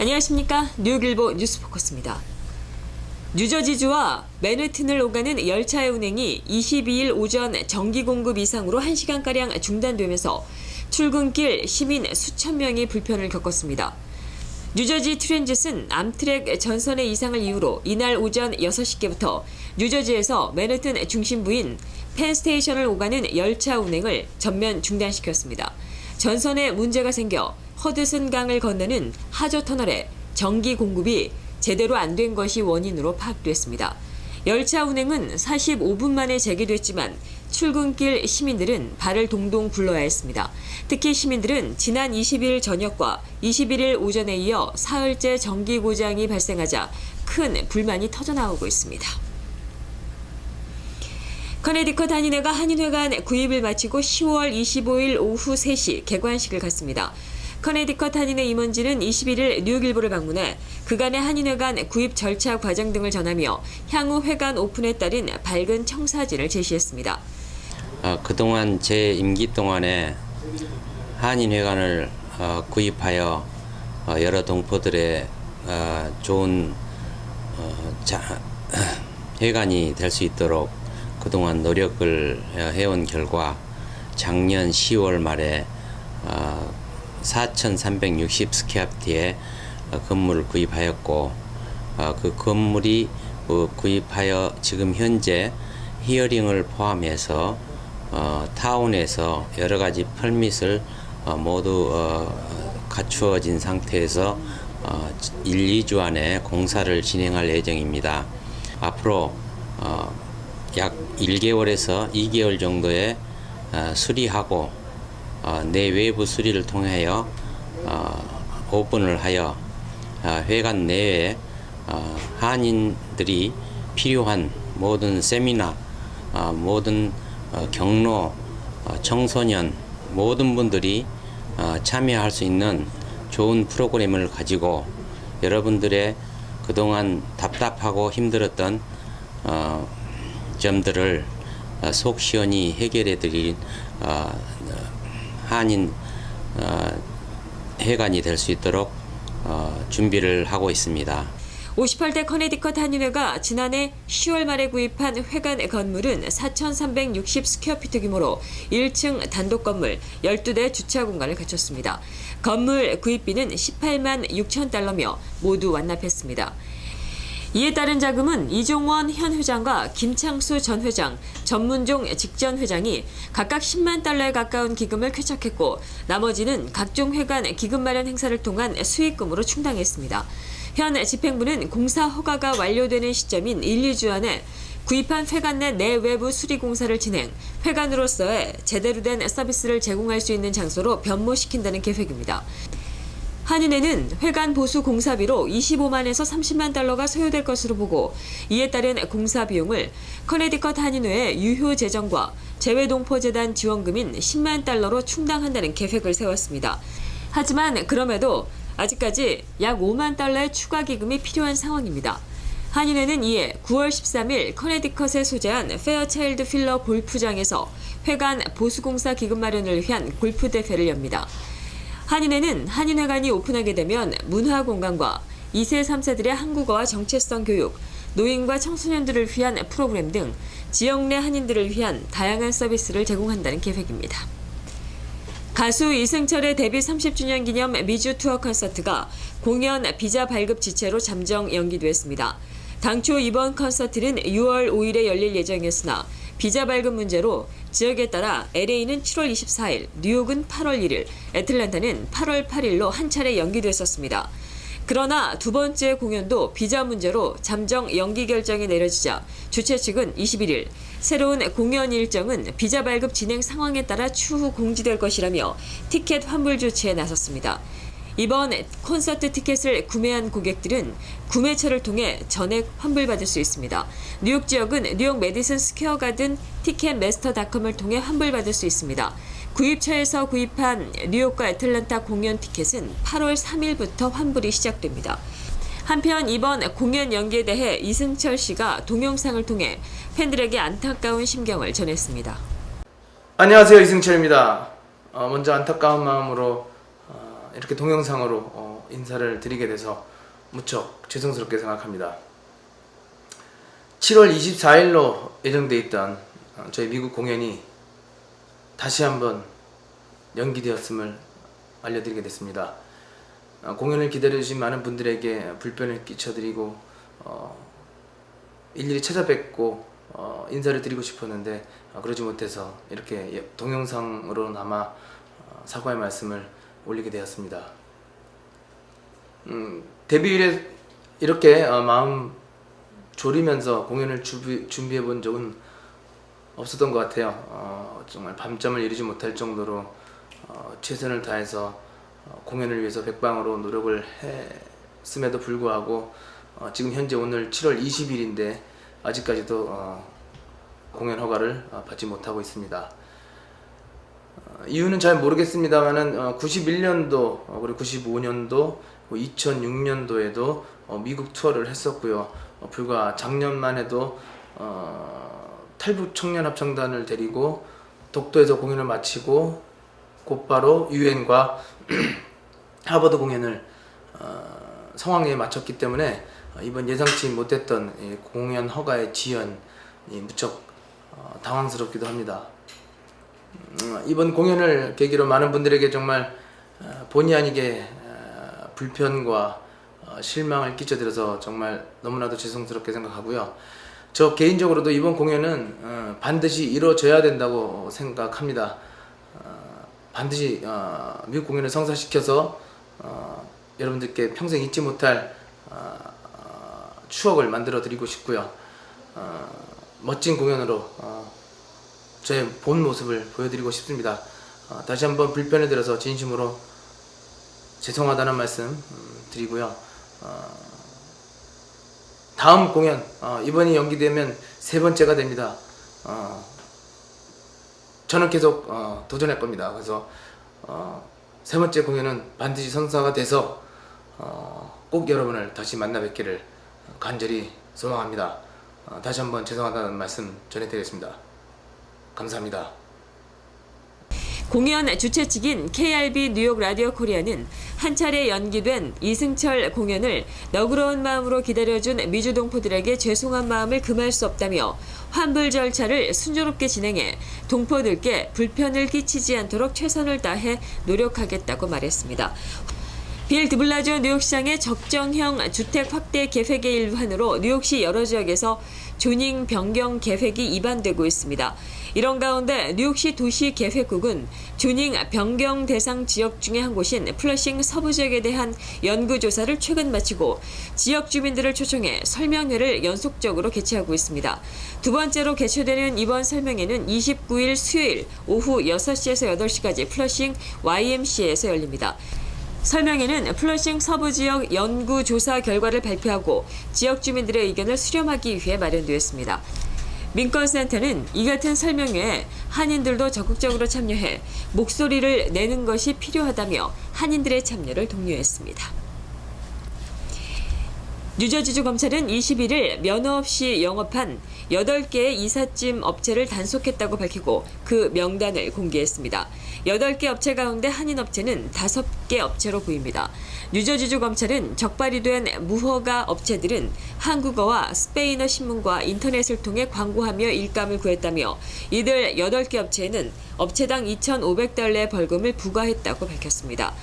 안녕하십니까. 뉴욕일보 뉴스포커스입니다. 뉴저지주와 맨해튼을 오가는 열차의 운행이 22일 오전 전기 공급 이상으로 1시간가량 중단되면서 출근길 시민 수천 명이 불편을 겪었습니다. 뉴저지 트랜짓은 암트랙 전선의 이상을 이유로 이날 오전 6시께부터 뉴저지에서 맨해튼 중심부인 펜스테이션을 오가는 열차 운행을 전면 중단시켰습니다. 전선에 문제가 생겨 허드슨 강을 건너는 하조 터널에 전기 공급이 제대로 안 된 것이 원인으로 파악됐습니다. 열차 운행은 45분 만에 재개됐지만 출근길 시민들은 발을 동동 굴러야 했습니다. 특히 시민들은 지난 20일 저녁과 21일 오전에 이어 사흘째 전기 고장이 발생하자 큰 불만이 터져나오고 있습니다. 커네디컷 한인회가 한인회관 구입을 마치고 10월 25일 오후 3시 개관식을 갖습니다. 커네디컷 한인회 임원진은 21일 뉴욕일보를 방문해 그간의 한인회관 구입 절차 과정 등을 전하며 향후 회관 오픈에 따른 밝은 청사진을 제시했습니다. 그동안 제 임기 동안에 한인회관을 구입하여 여러 동포들의 좋은 회관이 될 수 있도록 그동안 노력을 해온 결과 작년 10월 말에 4,360 스퀘어피트의 건물을 구입하였고 그 건물이 구입하여 지금 현재 히어링을 포함해서 타운에서 여러 가지 펄밋을 모두 갖추어진 상태에서 1, 2주 안에 공사를 진행할 예정입니다. 앞으로 약 1개월에서 2개월 정도의 수리하고 내외부 수리를 통하여 오픈을 하여 회관 내에 한인들이 필요한 모든 세미나, 모든 경로, 청소년 모든 분들이 참여할 수 있는 좋은 프로그램을 가지고 여러분들의 그동안 답답하고 힘들었던 점들을 속 시원히 해결해 드릴 한인 회관이 될 수 있도록 준비를 하고 있습니다. 58대 커네디컷 한인회가 지난해 10월 말에 구입한 회관 건물은 4,360 스퀘어피트 규모로 1층 단독 건물 12대 주차 공간을 갖췄습니다. 건물 구입비는 18만 6천 달러며 모두 완납했습니다. 이에 따른 자금은 이종원 현 회장과 김창수 전 회장, 전문종 직전 회장이 각각 10만 달러에 가까운 기금을 쾌척했고 나머지는 각종 회관 기금 마련 행사를 통한 수익금으로 충당했습니다. 현 집행부는 공사 허가가 완료되는 시점인 1, 2주 안에 구입한 회관 내 내외부 수리 공사를 진행, 회관으로서의 제대로 된 서비스를 제공할 수 있는 장소로 변모시킨다는 계획입니다. 한인회는 회관 보수 공사비로 25만에서 30만 달러가 소요될 것으로 보고 이에 따른 공사 비용을 커네디컷 한인회의 유효 재정과 재외동포재단 지원금인 10만 달러로 충당한다는 계획을 세웠습니다. 하지만 그럼에도 아직까지 약 5만 달러의 추가 기금이 필요한 상황입니다. 한인회는 이에 9월 13일 커네디컷에 소재한 페어차일드 필러 골프장에서 회관 보수공사 기금 마련을 위한 골프 대회를 엽니다. 한인회는 한인회관이 오픈하게 되면 문화공간과 2세, 3세들의 한국어와 정체성 교육, 노인과 청소년들을 위한 프로그램 등 지역 내 한인들을 위한 다양한 서비스를 제공한다는 계획입니다. 가수 이승철의 데뷔 30주년 기념 미주 투어 콘서트가 공연 비자 발급 지체로 잠정 연기됐습니다. 당초 이번 콘서트는 6월 5일에 열릴 예정이었으나 비자 발급 문제로 지역에 따라 LA는 7월 24일, 뉴욕은 8월 1일, 애틀랜타는 8월 8일로 한 차례 연기됐었습니다. 그러나 두 번째 공연도 비자 문제로 잠정 연기 결정이 내려지자 주최 측은 21일 새로운 공연 일정은 비자 발급 진행 상황에 따라 추후 공지될 것이라며 티켓 환불 조치에 나섰습니다. 이번 콘서트 티켓을 구매한 고객들은 구매처를 통해 전액 환불받을 수 있습니다. 뉴욕 지역은 뉴욕 메디슨 스퀘어 가든 티켓매스터닷컴을 통해 환불받을 수 있습니다. 구입처에서 구입한 뉴욕과 애틀랜타 공연 티켓은 8월 3일부터 환불이 시작됩니다. 한편 이번 공연 연기에 대해 이승철 씨가 동영상을 통해 팬들에게 안타까운 심경을 전했습니다. 안녕하세요, 이승철입니다. 먼저 안타까운 마음으로 이렇게 동영상으로 인사를 드리게 돼서 무척 죄송스럽게 생각합니다. 7월 24일로 예정돼 있던 저희 미국 공연이 다시 한번 연기되었음을 알려드리게 됐습니다. 공연을 기다려주신 많은 분들에게 불편을 끼쳐드리고 일일이 찾아뵙고 인사를 드리고 싶었는데 그러지 못해서 이렇게 동영상으로나마 사과의 말씀을 올리게 되었습니다. 데뷔일에 이렇게 마음 졸이면서 공연을 준비해 본 적은 없었던 것 같아요. 정말 밤잠을 이루지 못할 정도로 최선을 다해서 공연을 위해서 백방으로 노력을 했음에도 불구하고 지금 현재 오늘 7월 20일인데 아직까지도 공연 허가를 받지 못하고 있습니다. 이유는 잘 모르겠습니다만은 91년도 그리고 95년도 2006년도에도 미국 투어를 했었고요. 불과 작년만 해도 탈북 청년 합창단을 데리고 독도에서 공연을 마치고 곧바로 유엔과 하버드 공연을 성황리에 마쳤기 때문에 이번 예상치 못했던 공연 허가의 지연이 무척 당황스럽기도 합니다. 이번 공연을 계기로 많은 분들에게 정말 본의 아니게 불편과 실망을 끼쳐드려서 정말 너무나도 죄송스럽게 생각하고요. 저 개인적으로도 이번 공연은 반드시 이루어져야 된다고 생각합니다. 반드시 미국 공연을 성사시켜서 여러분들께 평생 잊지 못할 추억을 만들어 드리고 싶고요. 멋진 공연으로 저의 본 모습을 보여드리고 싶습니다. 다시 한번 불편을 드려서 진심으로 죄송하다는 말씀 드리고요. 다음 공연 이번이 연기되면 3번째가 됩니다. 저는 계속 도전할 겁니다. 그래서 3번째 공연은 반드시 성사가 돼서 꼭 여러분을 다시 만나 뵙기를 간절히 소망합니다. 다시 한번 죄송하다는 말씀 전해드리겠습니다. 감사합니다. 공연 주최 측인 KRB 뉴욕 라디오 코리아는 한 차례 연기된 이승철 공연을 너그러운 마음으로 기다려준 미주 동포들에게 죄송한 마음을 금할 수 없다며 환불 절차를 순조롭게 진행해 동포들께 불편을 끼치지 않도록 최선을 다해 노력하겠다고 말했습니다. 빌 드블라조 뉴욕시장의 적정형 주택 확대 계획의 일환으로 뉴욕시 여러 지역에서 조닝 변경 계획이 입안되고 있습니다. 이런 가운데 뉴욕시 도시계획국은 조닝 변경 대상 지역 중에 한 곳인 플러싱 서부 지역에 대한 연구조사를 최근 마치고 지역 주민들을 초청해 설명회를 연속적으로 개최하고 있습니다. 두 번째로 개최되는 이번 설명회는 29일 수요일 오후 6시에서 8시까지 플러싱 YMCA에서 열립니다. 설명회는 플러싱 서부 지역 연구조사 결과를 발표하고 지역 주민들의 의견을 수렴하기 위해 마련되었습니다. 민권센터는 이 같은 설명회에 한인들도 적극적으로 참여해 목소리를 내는 것이 필요하다며 한인들의 참여를 독려했습니다. 뉴저지주 검찰은 21일 면허 없이 영업한 8개의 이삿짐 업체를 단속했다고 밝히고 그 명단을 공개했습니다. 8개 업체 가운데 한인 업체는 5개 업체로 보입니다. 뉴저지주 검찰은 적발이 된 무허가 업체들은 한국어와 스페인어 신문과 인터넷을 통해 광고하며 일감을 구했다며 이들 8개 업체에는 업체당 2,500달러의 벌금을 부과했다고 밝혔습니다.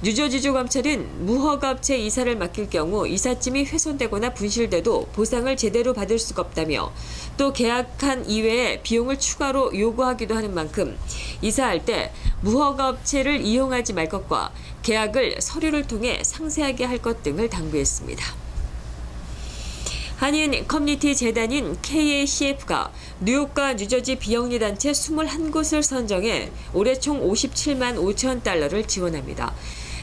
뉴저지주 검찰은 무허가 업체 이사를 맡길 경우 이삿짐이 훼손되거나 분실돼도 보상을 제대로 받을 수가 없다며 또 계약한 이외에 비용을 추가로 요구하기도 하는 만큼 이사할 때 무허가 업체를 이용하지 말 것과 계약을 서류를 통해 상세하게 할 것 등을 당부했습니다. 한인 커뮤니티 재단인 KACF가 뉴욕과 뉴저지 비영리 단체 21곳을 선정해 올해 총 57만 5천 달러를 지원합니다.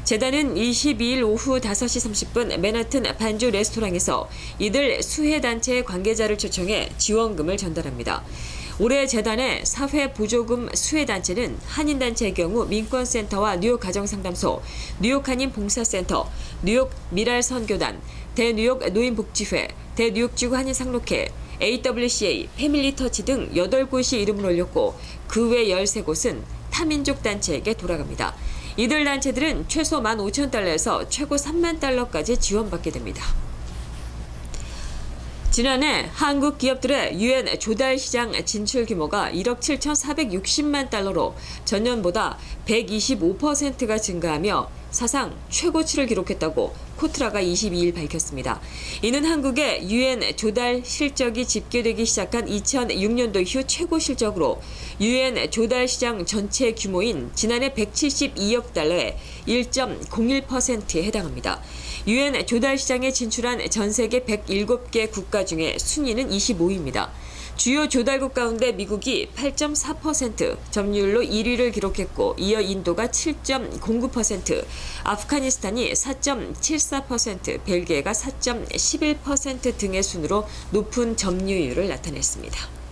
재단은 22일 오후 5시 30분 맨하튼 반주 레스토랑에서 이들 수혜 단체의 관계자를 초청해 지원금을 전달합니다. 올해 재단의 사회 보조금 수혜 단체는 한인 단체의 경우 민권센터와 뉴욕 가정상담소, 뉴욕 한인 봉사센터, 뉴욕 미랄선교단, 대뉴욕 노인복지회, 대뉴욕지구 한인상록회, AWCA, 패밀리터치 등 8곳이 이름을 올렸고 그 외 13곳은 타민족 단체에게 돌아갑니다. 이들 단체들은 최소 15,000달러에서 최고 3만 달러까지 지원받게 됩니다. 지난해 한국 기업들의 유엔 조달 시장 진출 규모가 1억 7,460만 달러로 전년보다 125%가 증가하며 사상 최고치를 기록했다고 코트라가 22일 밝혔습니다. 이는 한국의 유엔 조달 실적이 집계되기 시작한 2006년도 이후 최고 실적으로 유엔 조달 시장 전체 규모인 지난해 172억 달러의 1.01%에 해당합니다. 유엔 조달 시장에 진출한 전 세계 107개 국가 중에 순위는 25위입니다. 주요 조달국 가운데 미국이 8.4% 점유율로 1위를 기록했고 이어 인도가 7.09%, 아프가니스탄이 4.74%, 벨기에가 4.11% 등의 순으로 높은 점유율을 나타냈습니다.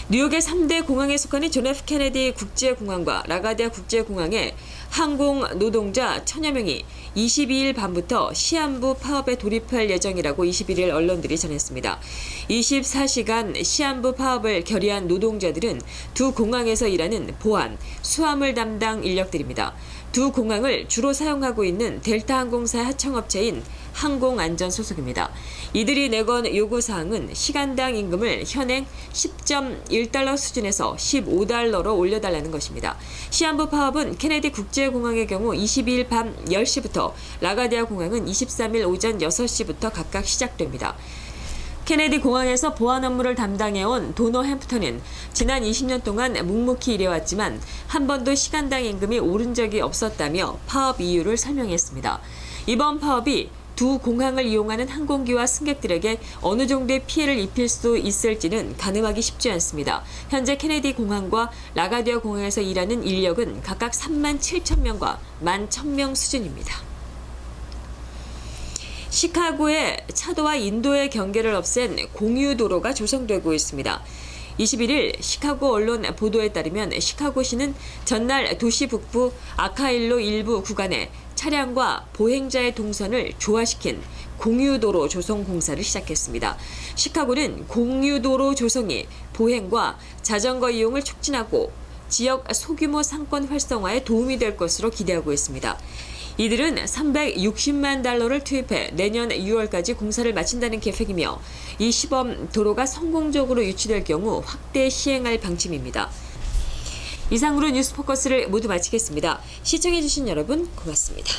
뉴욕의 3대 공항에 속하는 존 F 케네디 국제공항과 라가디아 국제공항에 항공 노동자 1,000여 명이 22일 밤부터 시한부 파업에 돌입할 예정이라고 21일 언론들이 전했습니다. 24시간 시한부 파업을 결의한 노동자들은 두 공항에서 일하는 보안, 수화물 담당 인력들입니다. 두 공항을 주로 사용하고 있는 델타 항공사의 하청업체인 항공안전 소속입니다. 이들이 내건 요구사항은 시간당 임금을 현행 10.1달러 수준에서 15달러로 올려달라는 것입니다. 시한부 파업은 케네디 국제공항의 경우 22일 밤 10시부터 라가디아 공항은 23일 오전 6시부터 각각 시작됩니다. 케네디 공항에서 보안 업무를 담당해온 도너 햄프턴은 지난 20년 동안 묵묵히 일해왔지만 한 번도 시간당 임금이 오른 적이 없었다며 파업 이유를 설명했습니다. 이번 파업이 두 공항을 이용하는 항공기와 승객들에게 어느 정도의 피해를 입힐 수 있을지는 가늠하기 쉽지 않습니다. 현재 케네디 공항과 라가디아 공항에서 일하는 인력은 각각 3만 7천 명과 11,000명 수준입니다. 시카고의 차도와 인도의 경계를 없앤 공유도로가 조성되고 있습니다. 21일 시카고 언론 보도에 따르면 시카고시는 전날 도시 북부 아카일로 일부 구간에 차량과 보행자의 동선을 조화시킨 공유도로 조성 공사를 시작했습니다. 시카고는 공유도로 조성이 보행과 자전거 이용을 촉진하고 지역 소규모 상권 활성화에 도움이 될 것으로 기대하고 있습니다. 이들은 360만 달러를 투입해 내년 6월까지 공사를 마친다는 계획이며 이 시범 도로가 성공적으로 유치될 경우 확대 시행할 방침입니다. 이상으로 뉴스포커스를 모두 마치겠습니다. 시청해주신 여러분 고맙습니다.